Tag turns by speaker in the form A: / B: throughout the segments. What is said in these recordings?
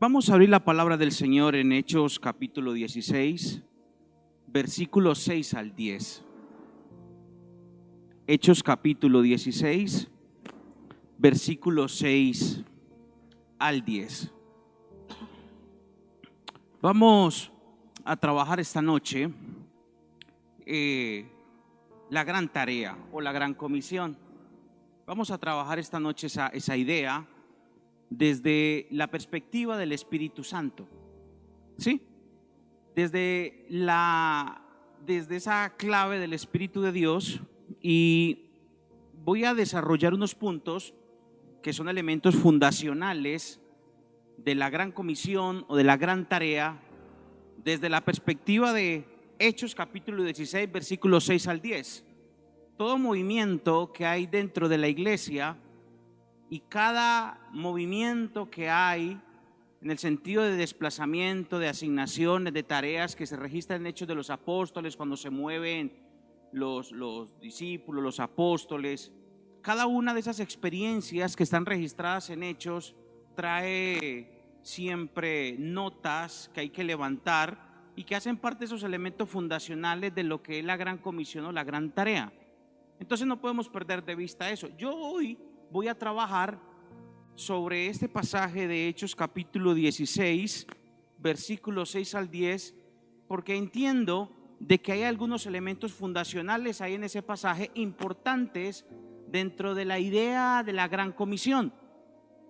A: Vamos a abrir la palabra del Señor en Hechos capítulo 16, versículos 6 al 10. Hechos capítulo 16, versículos 6 al 10. Vamos a trabajar esta noche la gran tarea o la gran comisión. Vamos a trabajar esta noche esa idea desde la perspectiva del Espíritu Santo, ¿sí? Desde esa clave del Espíritu de Dios, y voy a desarrollar unos puntos que son elementos fundacionales de la gran comisión o de la gran tarea desde la perspectiva de Hechos capítulo 16 versículos 6 al 10. Todo movimiento que hay dentro de la iglesia y cada movimiento que hay en el sentido de desplazamiento, de asignaciones, de tareas que se registran en Hechos de los Apóstoles, cuando se mueven los discípulos, los apóstoles, cada una de esas experiencias que están registradas en Hechos trae siempre notas que hay que levantar y que hacen parte de esos elementos fundacionales de lo que es la gran comisión o la gran tarea. Entonces no podemos perder de vista eso. Yo hoy voy a trabajar sobre este pasaje de Hechos capítulo 16, versículos 6 al 10, porque entiendo de que hay algunos elementos fundacionales ahí en ese pasaje importantes dentro de la idea de la gran comisión.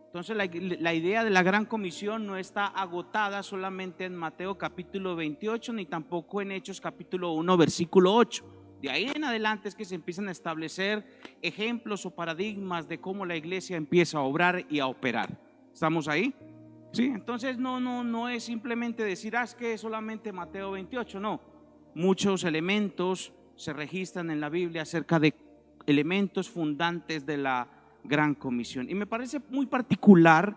A: Entonces la idea de la gran comisión no está agotada solamente en Mateo capítulo 28, ni tampoco en Hechos capítulo 1, versículo 8. De ahí en adelante es que se empiezan a establecer ejemplos o paradigmas de cómo la iglesia empieza a obrar y a operar. ¿Estamos ahí? Sí, entonces no es simplemente decir, es que es solamente Mateo 28, no. Muchos elementos se registran en la Biblia acerca de elementos fundantes de la gran comisión. Y me parece muy particular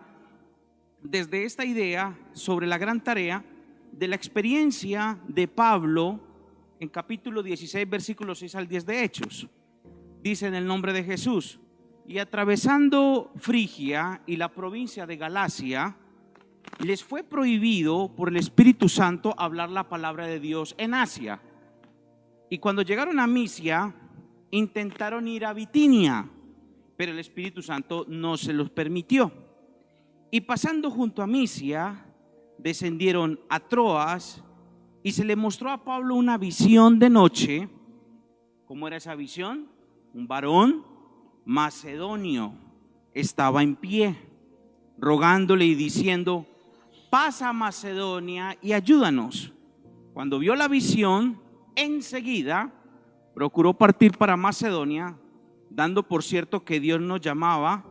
A: desde esta idea sobre la gran tarea de la experiencia de Pablo en capítulo 16, versículos 6 al 10 de Hechos. Dice: en el nombre de Jesús, y atravesando Frigia y la provincia de Galacia, les fue prohibido por el Espíritu Santo hablar la palabra de Dios en Asia. Y cuando llegaron a Misia, intentaron ir a Bitinia, pero el Espíritu Santo no se los permitió. Y pasando junto a Misia, descendieron a Troas, y se le mostró a Pablo una visión de noche. ¿Cómo era esa visión? Un varón macedonio estaba en pie, rogándole y diciendo: pasa a Macedonia y ayúdanos. Cuando vio la visión, enseguida procuró partir para Macedonia, dando por cierto que Dios nos llamaba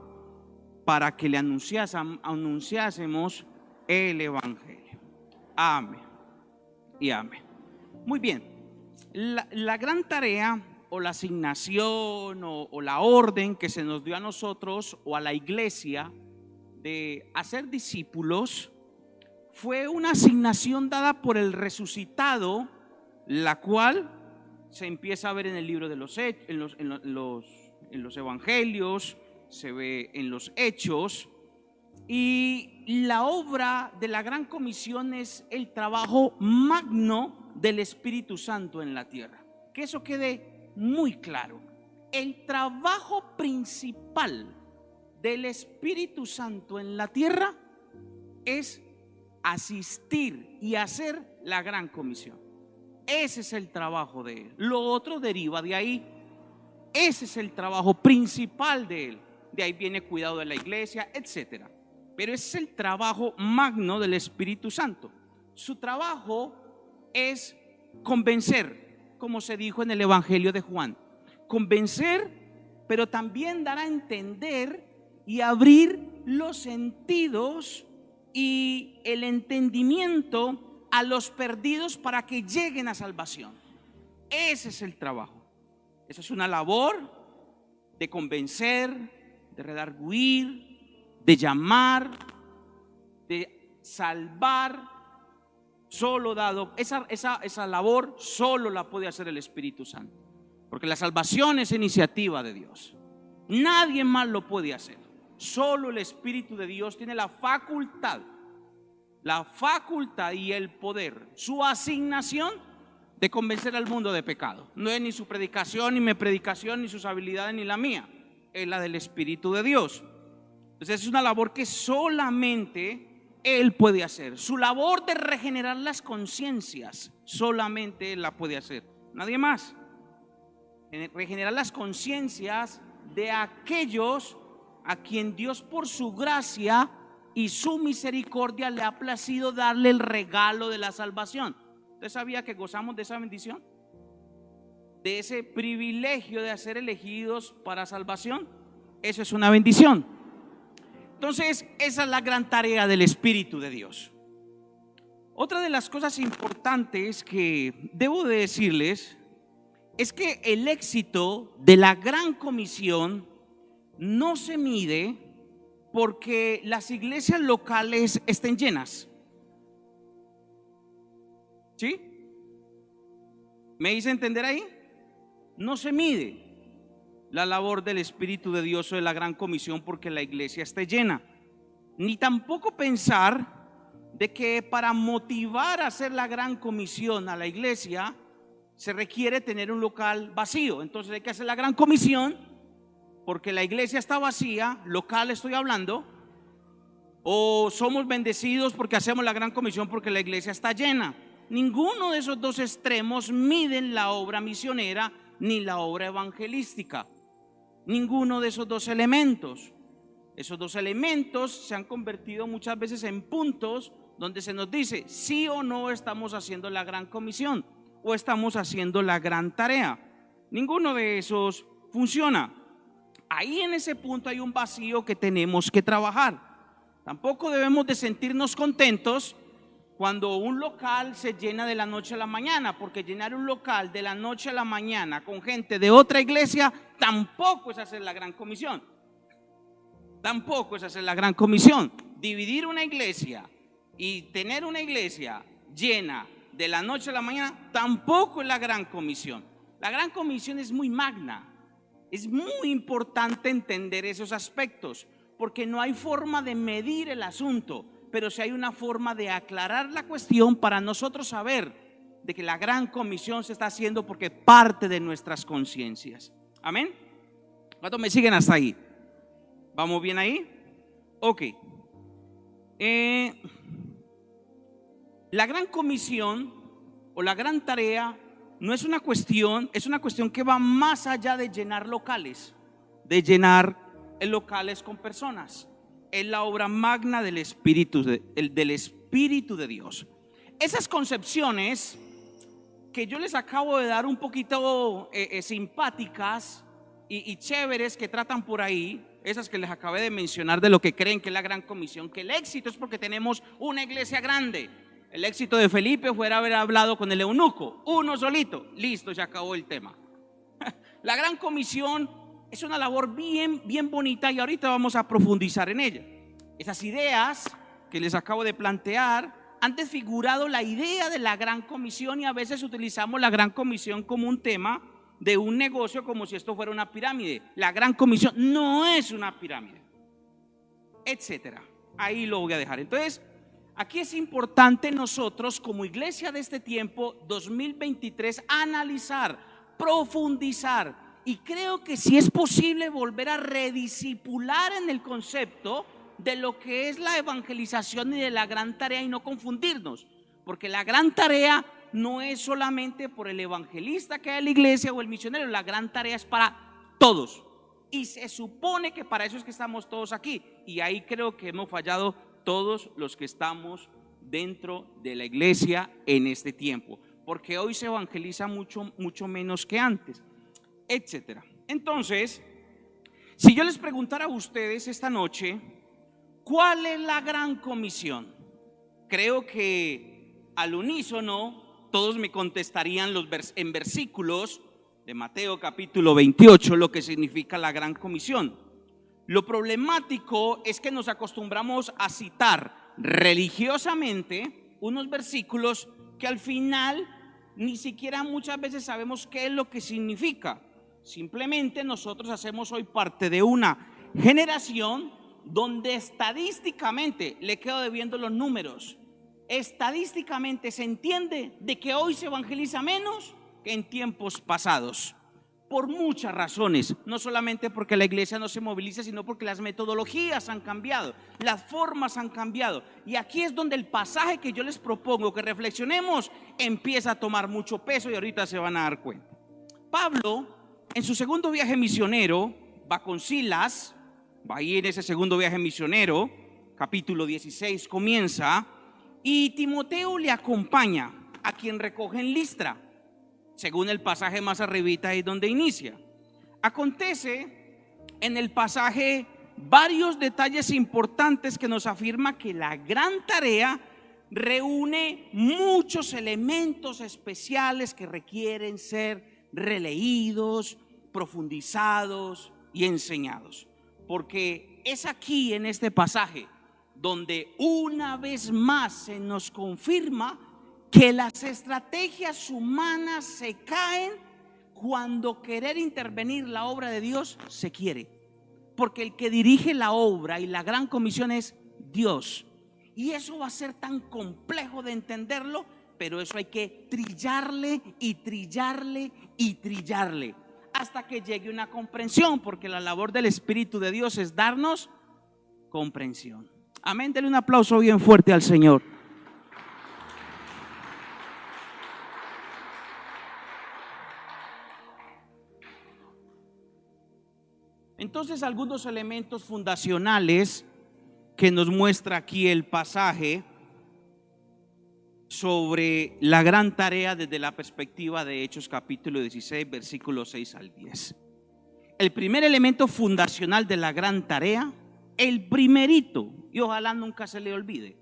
A: para que le anunciásemos el Evangelio. Amén y amén. Muy bien, la gran tarea o la asignación o la orden que se nos dio a nosotros o a la iglesia de hacer discípulos fue una asignación dada por el resucitado, la cual se empieza a ver en el libro de los evangelios, se ve en los hechos. Y la obra de la gran comisión es el trabajo magno del Espíritu Santo en la tierra. Que eso quede muy claro. El trabajo principal del Espíritu Santo en la tierra es asistir y hacer la gran comisión. Ese es el trabajo de él. Lo otro deriva de ahí. Ese es el trabajo principal de él. De ahí viene cuidado de la iglesia, etcétera. Pero ese es el trabajo magno del Espíritu Santo. Su trabajo es convencer, como se dijo en el Evangelio de Juan. Convencer, pero también dar a entender y abrir los sentidos y el entendimiento a los perdidos para que lleguen a salvación. Ese es el trabajo. Esa es una labor de convencer, de redarguir, de llamar, de salvar. Solo dado esa labor solo la puede hacer el Espíritu Santo, porque la salvación es iniciativa de Dios. Nadie más lo puede hacer. Solo el Espíritu de Dios tiene la facultad la facultad y el poder, su asignación de convencer al mundo de pecado. No es ni su predicación, ni mi predicación, ni sus habilidades, ni la mía. Es la del Espíritu de Dios. Entonces es una labor que solamente Él puede hacer. Su labor de regenerar las conciencias, solamente Él la puede hacer. Nadie más. Regenerar las conciencias de aquellos a quien Dios por su gracia y su misericordia le ha placido darle el regalo de la salvación. ¿Usted sabía que gozamos de esa bendición? De ese privilegio de ser elegidos para salvación. Eso es una bendición. Entonces, esa es la gran tarea del Espíritu de Dios. Otra de las cosas importantes que debo de decirles es que el éxito de la gran comisión no se mide porque las iglesias locales estén llenas. ¿Sí? ¿Me hice entender ahí? No se mide la labor del Espíritu de Dios o de la gran comisión porque la iglesia esté llena. Ni tampoco pensar de que para motivar a hacer la gran comisión a la iglesia se requiere tener un local vacío. Entonces hay que hacer la gran comisión porque la iglesia está vacía, local estoy hablando, o somos bendecidos porque hacemos la gran comisión porque la iglesia está llena. Ninguno de esos dos extremos miden la obra misionera ni la obra evangelística. Ninguno de esos dos elementos. Esos dos elementos se han convertido muchas veces en puntos donde se nos dice sí o no estamos haciendo la gran comisión o estamos haciendo la gran tarea. Ninguno de esos funciona. Ahí en ese punto hay un vacío que tenemos que trabajar. Tampoco debemos de sentirnos contentos cuando un local se llena de la noche a la mañana, porque llenar un local de la noche a la mañana con gente de otra iglesia tampoco es hacer la gran comisión. Tampoco es hacer la gran comisión. Dividir una iglesia y tener una iglesia llena de la noche a la mañana tampoco es la gran comisión. La gran comisión es muy magna. Es muy importante entender esos aspectos, porque no hay forma de medir el asunto, pero sí hay una forma de aclarar la cuestión para nosotros saber de que la gran comisión se está haciendo porque parte de nuestras conciencias. Amén. ¿Cuántos me siguen hasta ahí? ¿Vamos bien ahí? Ok. La gran comisión o la gran tarea no es una cuestión, es una cuestión que va más allá de llenar locales, de llenar locales con personas. Es la obra magna del Espíritu de Dios. Esas concepciones que yo les acabo de dar un poquito simpáticas y chéveres que tratan por ahí, esas que les acabé de mencionar de lo que creen que es la gran comisión, que el éxito es porque tenemos una iglesia grande. El éxito de Felipe fue haber hablado con el eunuco, uno solito, listo, se acabó el tema. La gran comisión es una labor bien bonita y ahorita vamos a profundizar en ella. Esas ideas que les acabo de plantear han desfigurado la idea de la gran comisión y a veces utilizamos la gran comisión como un tema de un negocio, como si esto fuera una pirámide. La gran comisión no es una pirámide, etcétera. Ahí lo voy a dejar. Entonces, aquí es importante nosotros como iglesia de este tiempo 2023 analizar, profundizar y creo que si es posible volver a rediscipular en el concepto de lo que es la evangelización y de la gran tarea y no confundirnos, porque la gran tarea no es solamente por el evangelista que hay en la iglesia o el misionero, la gran tarea es para todos y se supone que para eso es que estamos todos aquí y ahí creo que hemos fallado todos los que estamos dentro de la iglesia en este tiempo, porque hoy se evangeliza mucho menos que antes, etcétera. Entonces, si yo les preguntara a ustedes esta noche, ¿cuál es la gran comisión? Creo que al unísono todos me contestarían en versículos de Mateo capítulo 28 lo que significa la gran comisión. Lo problemático es que nos acostumbramos a citar religiosamente unos versículos que al final ni siquiera muchas veces sabemos qué es lo que significa. Simplemente nosotros hacemos hoy parte de una generación donde estadísticamente, le quedo debiendo los números, estadísticamente se entiende de que hoy se evangeliza menos que en tiempos pasados, por muchas razones, no solamente porque la iglesia no se moviliza, sino porque las metodologías han cambiado, las formas han cambiado. Y aquí es donde el pasaje que yo les propongo que reflexionemos empieza a tomar mucho peso, y ahorita se van a dar cuenta. Pablo, en su segundo viaje misionero, va con Silas, va a ir en ese segundo viaje misionero, capítulo 16 comienza, y Timoteo le acompaña, a quien recoge en Listra, según el pasaje más arribita es donde inicia. Acontece en el pasaje varios detalles importantes que nos afirma que la gran tarea reúne muchos elementos especiales que requieren ser releídos, profundizados y enseñados. Porque es aquí en este pasaje donde una vez más se nos confirma que las estrategias humanas se caen cuando querer intervenir la obra de Dios se quiere. Porque el que dirige la obra y la gran comisión es Dios. Y eso va a ser tan complejo de entenderlo, pero eso hay que trillarle y trillarle y trillarle hasta que llegue una comprensión, porque la labor del Espíritu de Dios es darnos comprensión. Amén, denle un aplauso bien fuerte al Señor. Entonces, algunos elementos fundacionales que nos muestra aquí el pasaje sobre la gran tarea desde la perspectiva de Hechos capítulo 16 versículos 6 al 10. El primer elemento fundacional de la gran tarea, el primerito, y ojalá nunca se le olvide.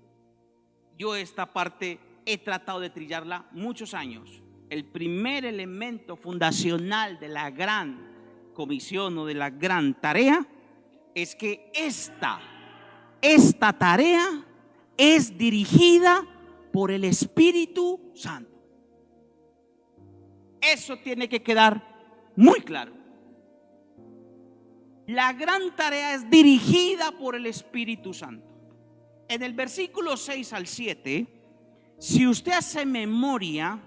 A: Yo esta parte he tratado de trillarla muchos años. El primer elemento fundacional de la gran comisión o de la gran tarea es que esta tarea es dirigida por el Espíritu Santo. Eso tiene que quedar muy claro. La gran tarea es dirigida por el Espíritu Santo. En el versículo 6 al 7, si usted hace memoria,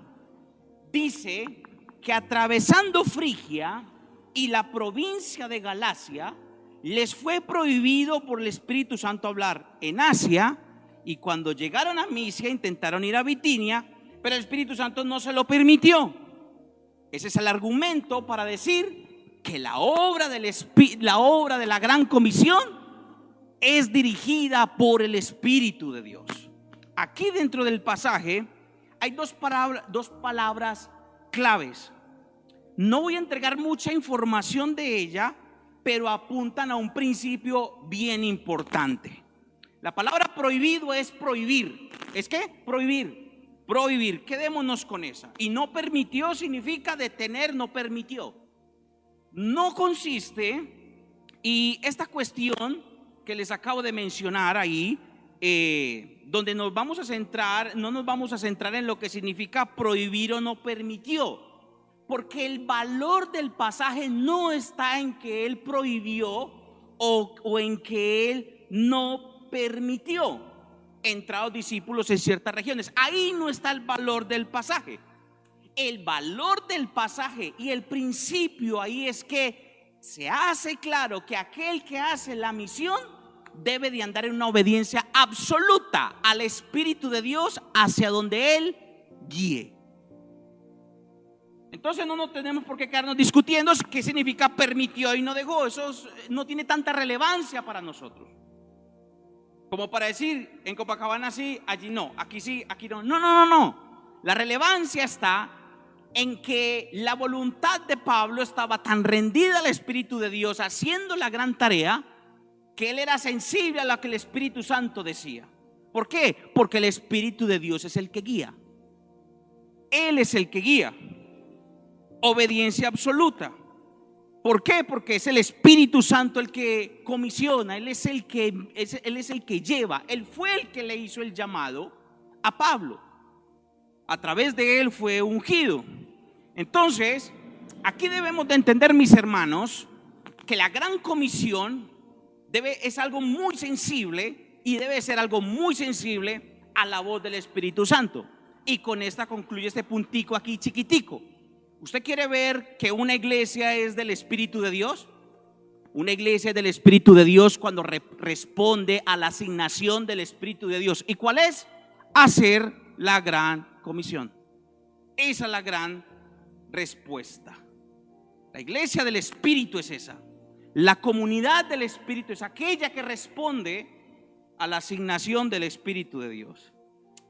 A: dice que atravesando Frigia y la provincia de Galacia, les fue prohibido por el Espíritu Santo hablar en Asia, y cuando llegaron a Misia intentaron ir a Bitinia, pero el Espíritu Santo no se lo permitió. Ese es el argumento para decir que la obra de la gran comisión es dirigida por el Espíritu de Dios. Aquí dentro del pasaje hay dos palabras claves. No voy a entregar mucha información de ella, pero apuntan a un principio bien importante. La palabra prohibido es prohibir. ¿Es qué? Prohibir. Prohibir. Quedémonos con esa. Y no permitió significa detener, no permitió. No consiste, y esta cuestión que les acabo de mencionar ahí, donde nos vamos a centrar, no nos vamos a centrar en lo que significa prohibir o no permitió, porque el valor del pasaje no está en que él prohibió o en que él no permitió entrados discípulos en ciertas regiones. Ahí no está el valor del pasaje. El valor del pasaje y el principio ahí es que se hace claro que aquel que hace la misión debe de andar en una obediencia absoluta al Espíritu de Dios hacia donde Él guíe. Entonces no nos tenemos por qué quedarnos discutiendo qué significa permitió y no dejó. Eso no tiene tanta relevancia para nosotros como para decir en Copacabana sí, allí no, aquí sí, aquí no. No. La relevancia está en que la voluntad de Pablo estaba tan rendida al Espíritu de Dios haciendo la gran tarea, que él era sensible a lo que el Espíritu Santo decía. ¿Por qué? Porque el Espíritu de Dios es el que guía. Él es el que guía. Obediencia absoluta. ¿Por qué? Porque es el Espíritu Santo el que comisiona. Él es el que lleva. Él fue el que le hizo el llamado a Pablo. A través de él fue ungido. Entonces, aquí debemos de entender, mis hermanos, que la gran comisión es algo muy sensible, y debe ser algo muy sensible a la voz del Espíritu Santo. Y con esta concluye este puntico aquí chiquitico. ¿Usted quiere ver que una iglesia es del Espíritu de Dios? Una iglesia es del Espíritu de Dios cuando responde a la asignación del Espíritu de Dios. ¿Y cuál es? Hacer la gran comisión. Esa es la gran respuesta. La iglesia del Espíritu es esa. La comunidad del Espíritu es aquella que responde a la asignación del Espíritu de Dios.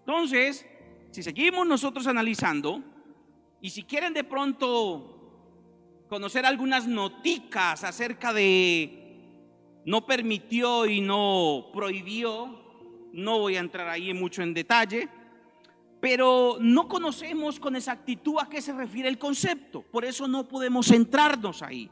A: Entonces, si seguimos nosotros analizando, y si quieren de pronto conocer algunas noticas acerca de no permitió y no prohibió, no voy a entrar ahí mucho en detalle, pero no conocemos con exactitud a qué se refiere el concepto, por eso no podemos centrarnos ahí.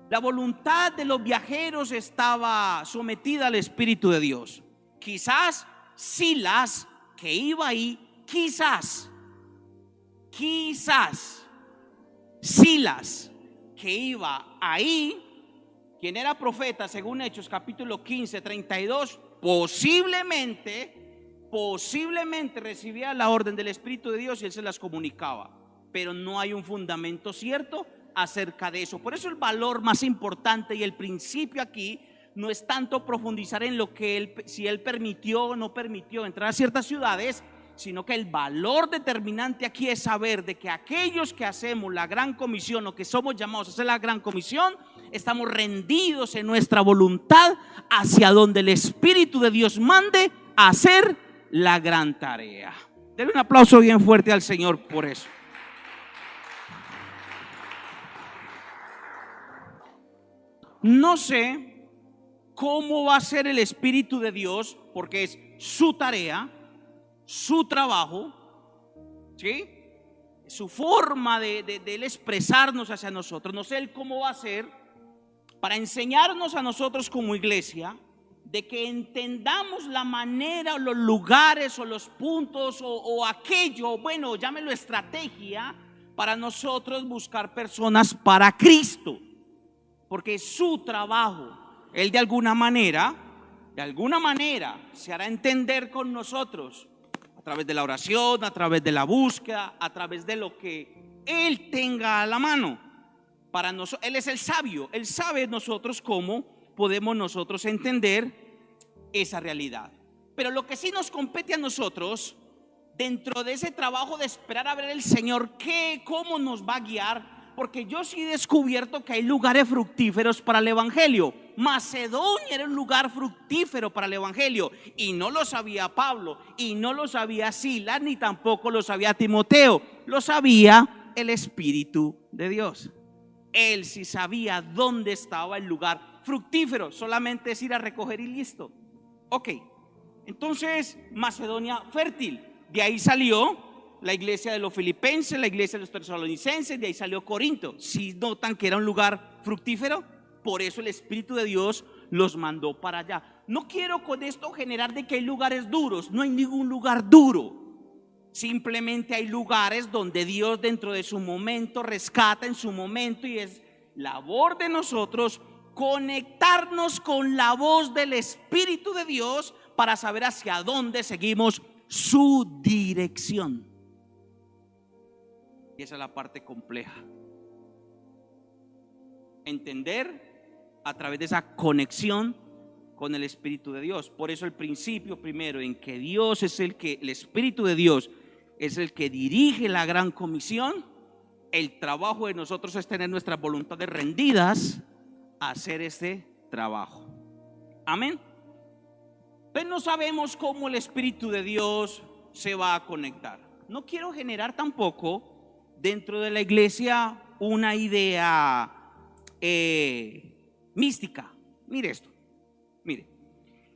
A: La voluntad de los viajeros estaba sometida al Espíritu de Dios. Quizás Silas, que iba ahí, quizás Silas, que iba ahí, quien era profeta según Hechos capítulo 15, 32, posiblemente recibía la orden del Espíritu de Dios y él se las comunicaba, pero no hay un fundamento cierto acerca de eso. Por eso el valor más importante y el principio aquí no es tanto profundizar en lo que si él permitió o no permitió entrar a ciertas ciudades, sino que el valor determinante aquí es saber de que aquellos que hacemos la gran comisión o que somos llamados a hacer la gran comisión, estamos rendidos en nuestra voluntad hacia donde el Espíritu de Dios mande a hacer la gran tarea. Denle un aplauso bien fuerte al Señor por eso. No sé cómo va a ser el Espíritu de Dios, porque es su tarea, su trabajo, ¿sí? Su forma de él expresarnos hacia nosotros. No sé él cómo va a ser para enseñarnos a nosotros como iglesia de que entendamos la manera o los lugares o los puntos o aquello, bueno, llámelo estrategia, para nosotros buscar personas para Cristo, porque es su trabajo. Él de alguna manera se hará entender con nosotros a través de la oración, a través de la búsqueda, a través de lo que Él tenga a la mano. Para nosotros, Él es el sabio, Él sabe nosotros cómo podemos nosotros entender esa realidad. Pero lo que sí nos compete a nosotros, dentro de ese trabajo de esperar a ver el Señor cómo nos va a guiar, porque yo sí he descubierto que hay lugares fructíferos para el evangelio. Macedonia era un lugar fructífero para el evangelio, y no lo sabía Pablo, y no lo sabía Silas, ni tampoco lo sabía Timoteo, lo sabía el Espíritu de Dios. Él sí sabía dónde estaba el lugar fructífero, solamente es ir a recoger y listo. Ok, entonces Macedonia fértil, de ahí salió la iglesia de los filipenses, la iglesia de los tesalonicenses, de ahí salió Corinto. Si notan que era un lugar fructífero, por eso el Espíritu de Dios los mandó para allá. No quiero con esto generar de que hay lugares duros, no hay ningún lugar duro. Simplemente hay lugares donde Dios dentro de su momento rescata en su momento, y es labor de nosotros conectarnos con la voz del Espíritu de Dios para saber hacia dónde seguimos su dirección. Y esa es la parte compleja. Entender a través de esa conexión con el Espíritu de Dios. Por eso el principio primero en que Dios es el Espíritu de Dios es el que dirige la gran comisión. El trabajo de nosotros es tener nuestras voluntades rendidas a hacer este trabajo. Amén. Pero no sabemos cómo el Espíritu de Dios se va a conectar. No quiero generar tampoco dentro de la iglesia una idea mística. Mire esto. Mire,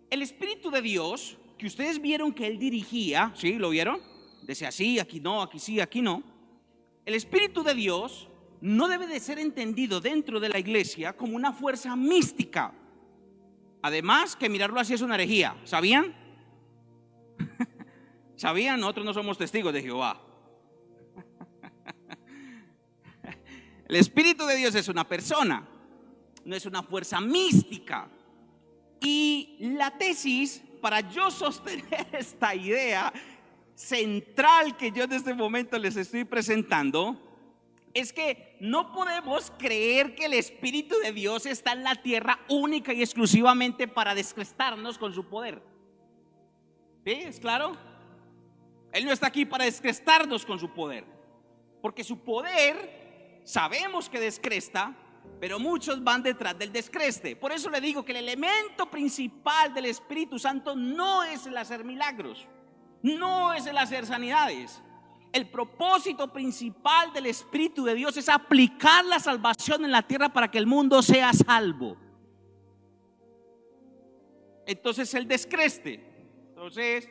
A: el Espíritu de Dios que ustedes vieron que Él dirigía, ¿sí? ¿Lo vieron? Decía así, aquí no, aquí sí, aquí no. El Espíritu de Dios no debe de ser entendido dentro de la iglesia como una fuerza mística. Además que mirarlo así es una herejía. ¿Sabían? ¿Sabían? Nosotros no somos testigos de Jehová. El Espíritu de Dios es una persona, no es una fuerza mística. Y la tesis para yo sostener esta idea central que yo en este momento les estoy presentando, es que no podemos creer que el Espíritu de Dios está en la tierra única y exclusivamente para descrestarnos con su poder. ¿Sí? ¿Es claro? Él no está aquí para descrestarnos con su poder, porque su poder sabemos que descresta, pero muchos van detrás del descreste. Por eso le digo que el elemento principal del Espíritu Santo no es el hacer milagros, no es el hacer sanidades. El propósito principal del Espíritu de Dios es aplicar la salvación en la tierra para que el mundo sea salvo. Entonces el descreste, entonces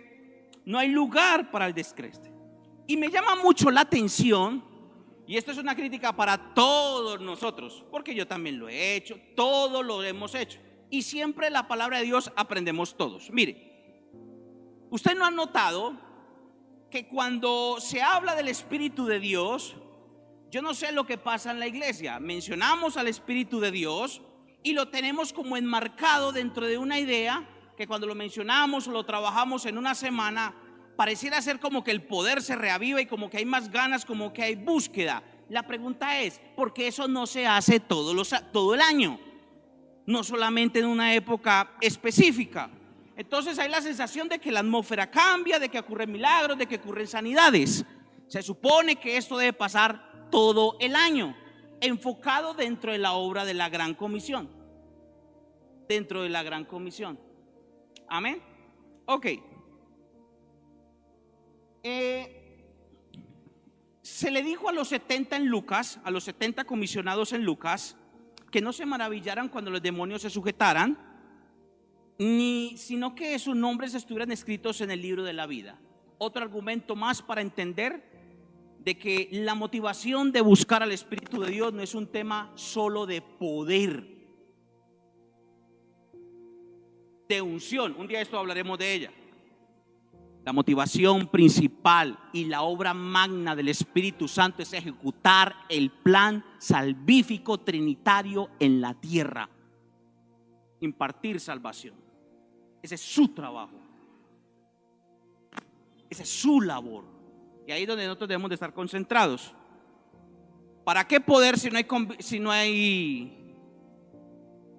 A: no hay lugar para el descreste. Y me llama mucho la atención, y esto es una crítica para todos nosotros, porque yo también lo he hecho, todos lo hemos hecho, y siempre la palabra de Dios aprendemos todos. Mire, usted no ha notado que cuando se habla del Espíritu de Dios, yo no sé lo que pasa en la iglesia, mencionamos al Espíritu de Dios y lo tenemos como enmarcado dentro de una idea que cuando lo mencionamos o lo trabajamos en una semana, pareciera ser como que el poder se reaviva y como que hay más ganas, como que hay búsqueda. La pregunta es, ¿por qué eso no se hace todo el año? No solamente en una época específica. Entonces hay la sensación de que la atmósfera cambia, de que ocurren milagros, de que ocurren sanidades. Se supone que esto debe pasar todo el año, enfocado dentro de la obra de la Gran Comisión. Dentro de la Gran Comisión. Amén. Ok. Se le dijo a los 70 en Lucas, a los 70 comisionados en Lucas, que no se maravillaran cuando los demonios se sujetaran, sino que sus nombres estuvieran escritos en el libro de la vida. Otro argumento más para entender de que la motivación de buscar al Espíritu de Dios no es un tema solo de poder, de unción. Un día de esto hablaremos de ella. La motivación principal y la obra magna del Espíritu Santo es ejecutar el plan salvífico trinitario en la tierra, impartir salvación. Ese es su trabajo, esa es su labor, y ahí es donde nosotros debemos de estar concentrados. ¿Para qué poder si no hay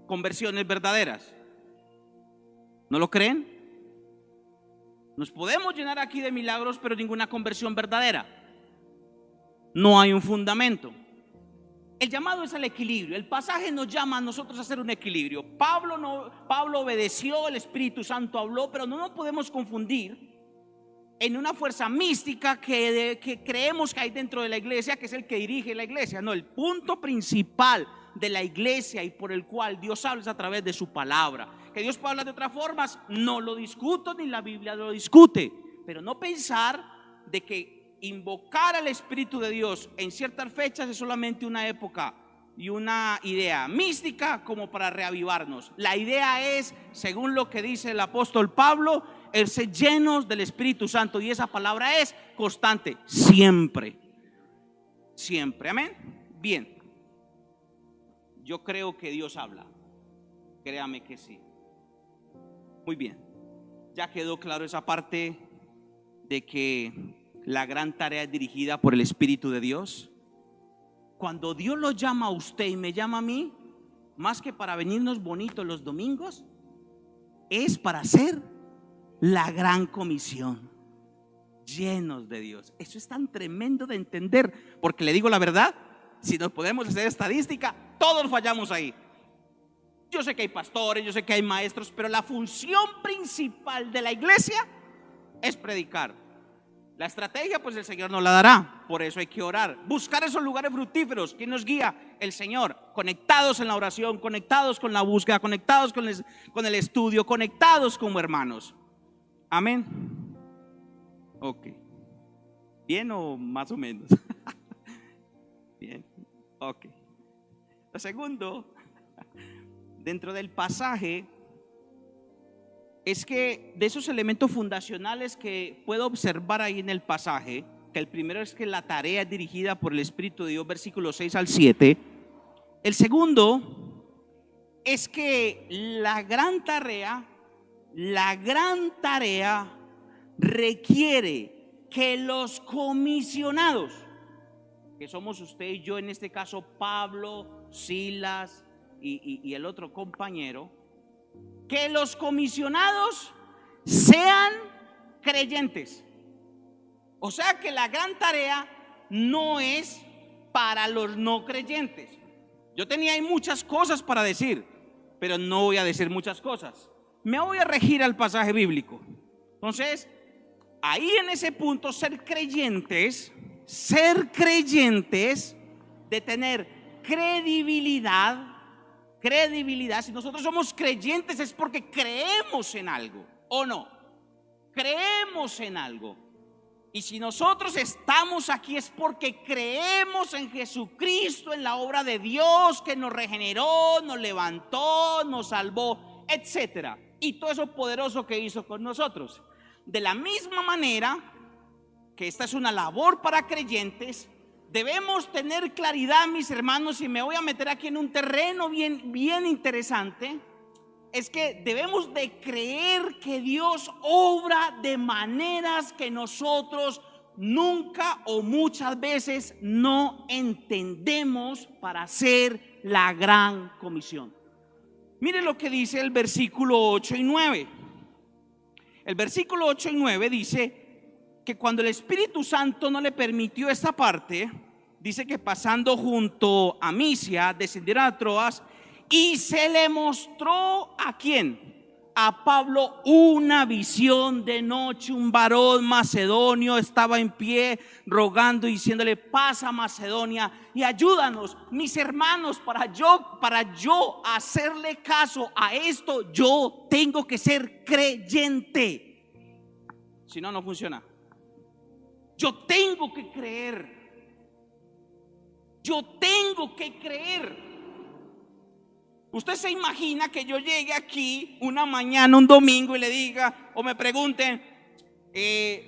A: conversiones verdaderas? ¿No lo creen? Nos podemos llenar aquí de milagros, pero ninguna conversión verdadera. No hay un fundamento. El llamado es al equilibrio. El pasaje nos llama a nosotros a hacer un equilibrio. Pablo obedeció, el Espíritu Santo habló, pero no nos podemos confundir en una fuerza mística que creemos que hay dentro de la iglesia, que es el que dirige la iglesia. No, el punto principal de la iglesia y por el cual Dios habla es a través de su palabra. Que Dios puede hablar de otras formas, no lo discuto, ni la Biblia lo discute, pero no pensar de que invocar al Espíritu de Dios en ciertas fechas es solamente una época y una idea mística como para reavivarnos. La idea es, según lo que dice el apóstol Pablo, el ser llenos del Espíritu Santo, y esa palabra es constante, siempre, siempre. Amén. Bien, yo creo que Dios habla, créame que sí. Muy bien, ya quedó claro esa parte de que la gran tarea es dirigida por el Espíritu de Dios. Cuando Dios lo llama a usted y me llama a mí, más que para venirnos bonitos los domingos, es para hacer la gran comisión, llenos de Dios. Eso es tan tremendo de entender, porque le digo la verdad, si nos podemos hacer estadística, todos fallamos ahí. Yo sé que hay pastores, yo sé que hay maestros, pero la función principal de la iglesia es predicar. La estrategia, pues el Señor nos la dará. Por eso hay que orar, buscar esos lugares fructíferos. ¿Quién nos guía? El Señor. Conectados en la oración, conectados con la búsqueda, conectados con el estudio, conectados como hermanos. Amén. Ok. ¿Bien o más o menos? Bien. Ok. Lo segundo, dentro del pasaje, es que de esos elementos fundacionales que puedo observar ahí en el pasaje, que el primero es que la tarea es dirigida por el Espíritu de Dios, versículos 6 al 7. El segundo es que la gran tarea la gran tarea requiere que los comisionados, que somos usted y yo, en este caso Pablo, Silas y el otro compañero, que los comisionados sean creyentes. O sea que la gran tarea no es para los no creyentes. Yo tenía ahí muchas cosas para decir, pero no voy a decir muchas cosas. Me voy a regir al pasaje bíblico. Entonces, ahí en ese punto, ser creyentes, de tener credibilidad. Si nosotros somos creyentes es porque creemos en algo, ¿o no? Creemos en algo. Y si nosotros estamos aquí es porque creemos en Jesucristo, en la obra de Dios que nos regeneró, nos levantó, nos salvó, etcétera, y todo eso poderoso que hizo con nosotros. De la misma manera que esta es una labor para creyentes, debemos tener claridad, mis hermanos, y me voy a meter aquí en un terreno bien interesante. Es que debemos de creer que Dios obra de maneras que nosotros nunca o muchas veces no entendemos para hacer la gran comisión. Mire lo que dice el versículo 8 y 9. El versículo 8 y 9 dice que cuando el Espíritu Santo no le permitió esta parte, dice que pasando junto a Misia, descendieron a Troas. Y se le mostró ¿a quién? A Pablo una visión de noche. Un varón macedonio estaba en pie rogando y diciéndole: pasa a Macedonia y ayúdanos, mis hermanos, para yo hacerle caso a esto, yo tengo que ser creyente. Si no, no funciona. Yo tengo que creer. Yo tengo que creer. Usted se imagina que yo llegue aquí una mañana, un domingo, y le diga, o me pregunten,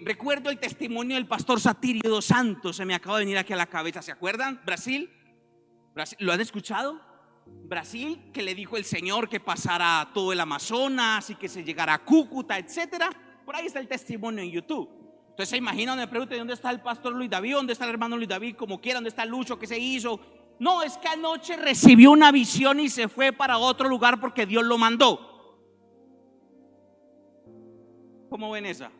A: recuerdo el testimonio del pastor Satirio dos Santos, se me acaba de venir aquí a la cabeza, ¿se acuerdan? Brasil, ¿lo han escuchado? Brasil, que le dijo el Señor que pasara todo el Amazonas y que se llegara a Cúcuta, etcétera. Por ahí está el testimonio en YouTube. Entonces se imagina, me preguntan, ¿dónde está el pastor Luis David? ¿Dónde está el hermano Luis David? Como quiera, ¿dónde está Lucho? ¿Qué se hizo? No, es que anoche recibió una visión y se fue para otro lugar porque Dios lo mandó. ¿Cómo ven esa?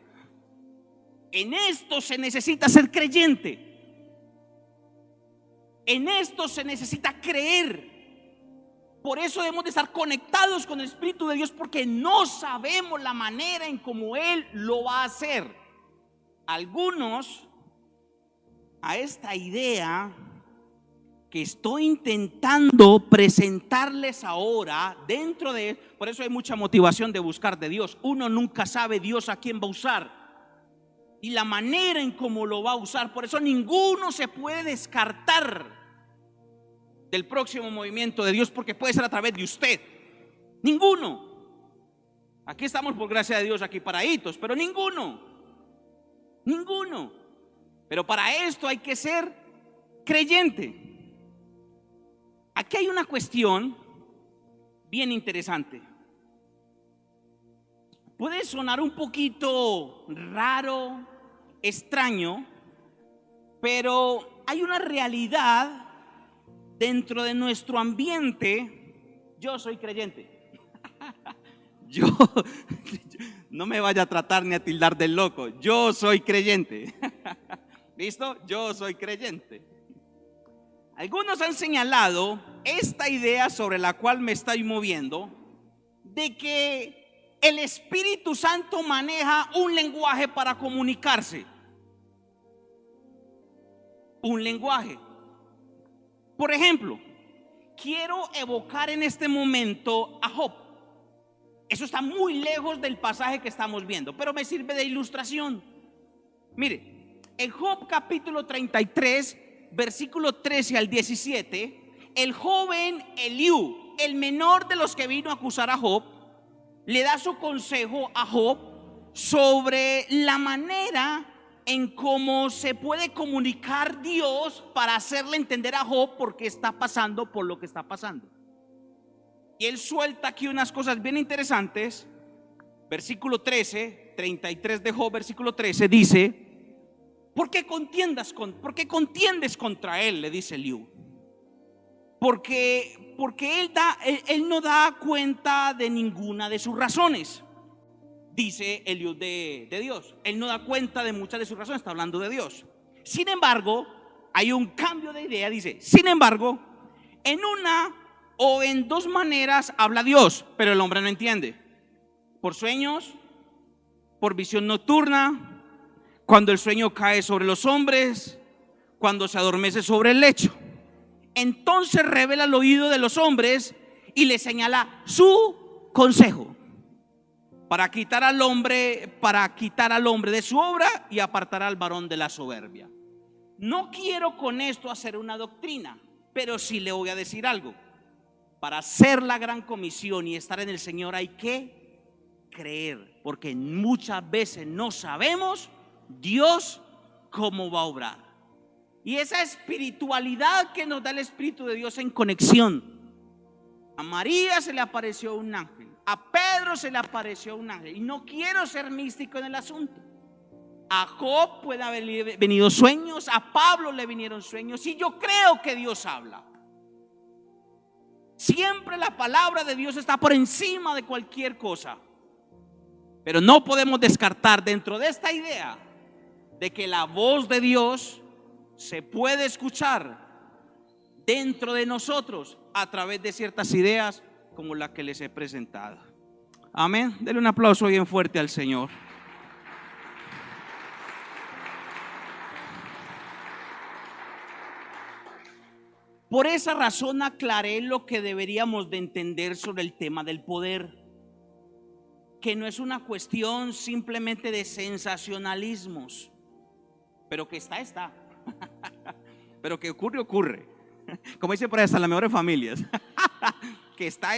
A: En esto se necesita ser creyente. En esto se necesita creer. Por eso debemos de estar conectados con el Espíritu de Dios, porque no sabemos la manera en cómo Él lo va a hacer. Algunos a esta idea que estoy intentando presentarles ahora dentro de, por eso hay mucha motivación de buscar de Dios. Uno nunca sabe Dios a quién va a usar y la manera en cómo lo va a usar. Por eso ninguno se puede descartar del próximo movimiento de Dios, porque puede ser a través de usted. Ninguno. Aquí estamos por gracia de Dios aquí paraditos, pero ninguno. Pero para esto hay que ser creyente. Aquí hay una cuestión bien interesante. Puede sonar un poquito raro, extraño, pero hay una realidad dentro de nuestro ambiente. Yo soy creyente. Yo no me vaya a tratar ni a tildar del loco. Yo soy creyente. ¿Listo? Yo soy creyente. Algunos han señalado esta idea sobre la cual me estoy moviendo, de que el Espíritu Santo maneja un lenguaje para comunicarse. Un lenguaje. Por ejemplo, quiero evocar en este momento a Job. Eso está muy lejos del pasaje que estamos viendo, pero me sirve de ilustración. Mire, en Job capítulo 33, versículo 13 al 17, el joven Eliú, el menor de los que vino a acusar a Job, le da su consejo a Job sobre la manera en cómo se puede comunicar Dios para hacerle entender a Job por qué está pasando por lo que está pasando. Y él suelta aquí unas cosas bien interesantes. versículo 13, 33 de Job, versículo 13, dice: ¿por qué contiendes contra él? Le dice Eliú. Porque él no da cuenta de ninguna de sus razones. Dice Eliú de Dios. Él no da cuenta de muchas de sus razones, está hablando de Dios. Sin embargo, hay un cambio de idea, dice: sin embargo, en una o en dos maneras habla Dios, pero el hombre no entiende. Por sueños, por visión nocturna, cuando el sueño cae sobre los hombres, cuando se adormece sobre el lecho. Entonces revela el oído de los hombres y le señala su consejo, para quitar al hombre de su obra y apartar al varón de la soberbia. No quiero con esto hacer una doctrina, pero sí le voy a decir algo. Para hacer la gran comisión y estar en el Señor hay que creer, porque muchas veces no sabemos Dios cómo va a obrar. Y esa espiritualidad que nos da el Espíritu de Dios en conexión. A María se le apareció un ángel, a Pedro se le apareció un ángel. Y no quiero ser místico en el asunto. A Job puede haber venido sueños, a Pablo le vinieron sueños, y yo creo que Dios habla. Siempre la palabra de Dios está por encima de cualquier cosa. Pero no podemos descartar dentro de esta idea de que la voz de Dios se puede escuchar dentro de nosotros a través de ciertas ideas como la que les he presentado. Amén. Denle un aplauso bien fuerte al Señor. Por esa razón aclaré lo que deberíamos de entender sobre el tema del poder, que no es una cuestión simplemente de sensacionalismos, pero que está. Pero que ocurre. Como dice por ahí, hasta las mejores familias. Que está.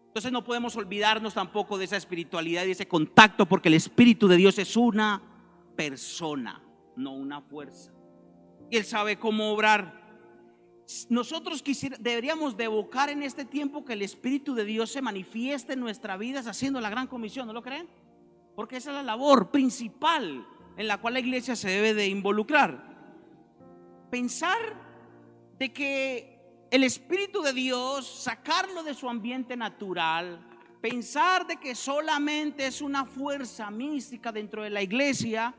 A: Entonces no podemos olvidarnos tampoco de esa espiritualidad y de ese contacto, porque el Espíritu de Dios es una persona, no una fuerza. Y Él sabe cómo obrar. Nosotros deberíamos de evocar en este tiempo que el Espíritu de Dios se manifieste en nuestras vidas haciendo la gran comisión, ¿no lo creen? Porque esa es la labor principal en la cual la iglesia se debe de involucrar. Pensar de que el Espíritu de Dios, sacarlo de su ambiente natural, pensar de que solamente es una fuerza mística dentro de la iglesia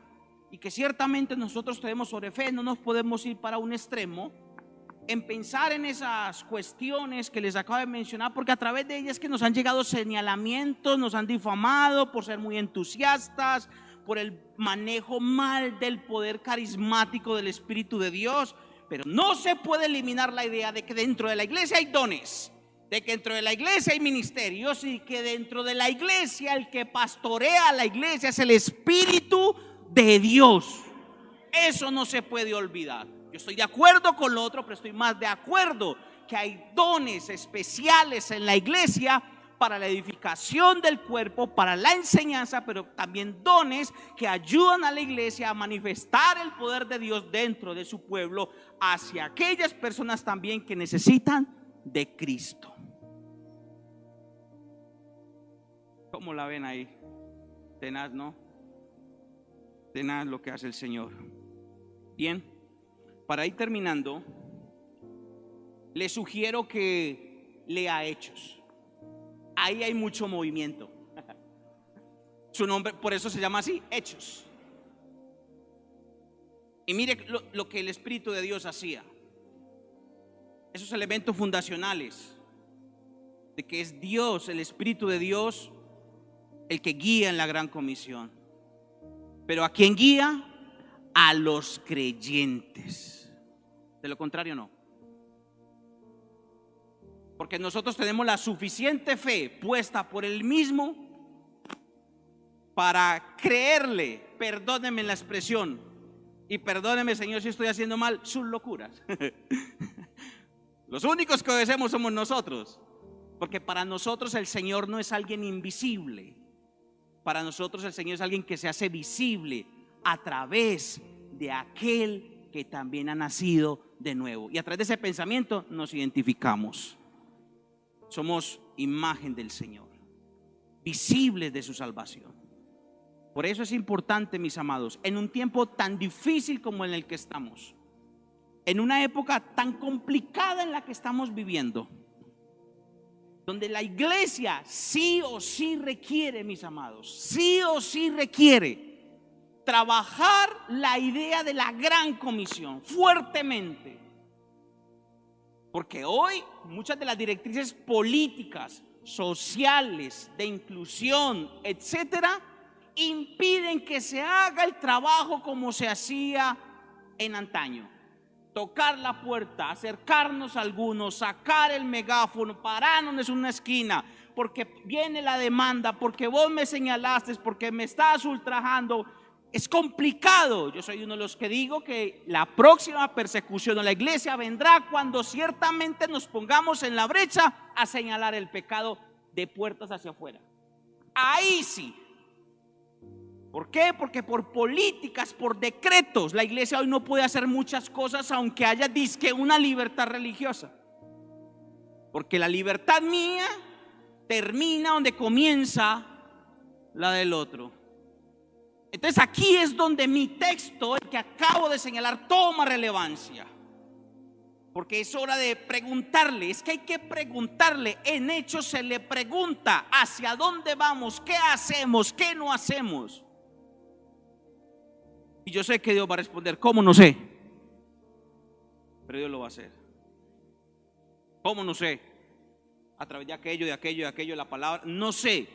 A: y que ciertamente nosotros tenemos sobre fe, no nos podemos ir para un extremo en pensar en esas cuestiones que les acabo de mencionar, porque a través de ellas que nos han llegado señalamientos, nos han difamado por ser muy entusiastas, por el manejo mal del poder carismático del Espíritu de Dios. Pero no se puede eliminar la idea de que dentro de la iglesia hay dones, de que dentro de la iglesia hay ministerios, y que dentro de la iglesia el que pastorea a la iglesia es el Espíritu de Dios. Eso no se puede olvidar. Yo estoy de acuerdo con lo otro, pero estoy más de acuerdo que hay dones especiales en la iglesia para la edificación del cuerpo, para la enseñanza, pero también dones que ayudan a la iglesia a manifestar el poder de Dios dentro de su pueblo hacia aquellas personas también que necesitan de Cristo. ¿Cómo la ven ahí? Tenaz, ¿no? Tenaz lo que hace el Señor. Bien, para ir terminando, le sugiero que lea Hechos. Ahí hay mucho movimiento. Su nombre, por eso se llama así, Hechos. Y mire lo que el Espíritu de Dios hacía. Esos elementos fundacionales de que es Dios, el Espíritu de Dios, el que guía en la gran comisión. Pero ¿a quién guía? A los creyentes. De lo contrario no. Porque nosotros tenemos la suficiente fe puesta por Él mismo para creerle, perdónenme la expresión, y perdónenme, Señor, si estoy haciendo mal, sus locuras. Los únicos que obedecemos somos nosotros, porque para nosotros el Señor no es alguien invisible. Para nosotros el Señor es alguien que se hace visible a través de aquel que también ha nacido de nuevo. Y a través de ese pensamiento nos identificamos. Somos imagen del Señor. visibles de su salvación. Por eso es importante, mis amados, en un tiempo tan difícil como en el que estamos, en una época tan complicada en la que estamos viviendo, donde la iglesia sí o sí requiere, mis amados, sí o sí requiere trabajar la idea de la gran comisión fuertemente. Porque hoy muchas de las directrices políticas, sociales, de inclusión, etcétera, impiden que se haga el trabajo como se hacía en antaño. Tocar la puerta, acercarnos a algunos, sacar el megáfono, pararnos en una esquina, porque viene la demanda, porque vos me señalaste, porque me estás ultrajando. Es complicado. Yo soy uno de los que digo que la próxima persecución a la iglesia vendrá cuando ciertamente nos pongamos en la brecha a señalar el pecado de puertas hacia afuera. Ahí sí. ¿Por qué? Porque por políticas, por decretos, la iglesia hoy no puede hacer muchas cosas, aunque haya disque una libertad religiosa. Porque la libertad mía termina donde comienza la del otro. Entonces aquí es donde mi texto, el que acabo de señalar, toma relevancia. Porque es hora de preguntarle, es que hay que preguntarle. En Hechos se le pregunta hacia dónde vamos, qué hacemos, qué no hacemos. Y yo sé que Dios va a responder, ¿cómo? No sé. Pero Dios lo va a hacer. ¿Cómo? No sé. A través de aquello, la palabra. No sé,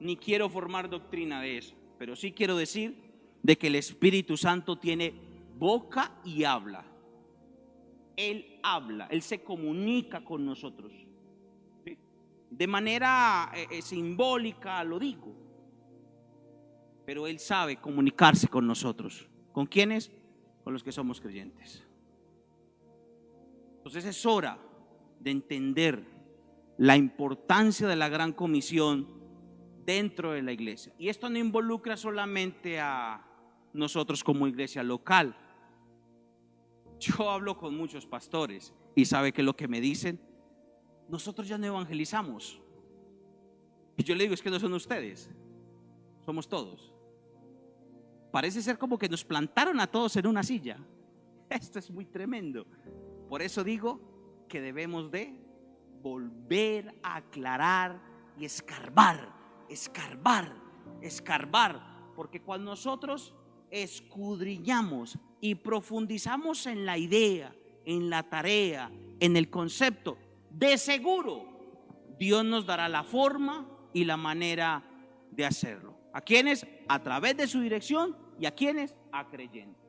A: ni quiero formar doctrina de eso. Pero sí quiero decir de que el Espíritu Santo tiene boca y habla. Él habla, Él se comunica con nosotros. ¿Sí? De manera simbólica lo digo. Pero Él sabe comunicarse con nosotros. ¿Con quiénes? Con los que somos creyentes. Entonces es hora de entender la importancia de la gran comisión dentro de la iglesia. Y esto no involucra solamente a nosotros como iglesia local. Yo hablo con muchos pastores y sabe que lo que me dicen, nosotros ya no evangelizamos. Y yo le digo, es que no son ustedes, somos todos. Parece ser como que nos plantaron a todos en una silla. Esto es muy tremendo. Por eso digo que debemos de volver a aclarar y escarbar, porque cuando nosotros escudriñamos y profundizamos en la idea, en la tarea, en el concepto, de seguro Dios nos dará la forma y la manera de hacerlo. ¿A quiénes? A través de su dirección. ¿Y a quiénes? A creyentes.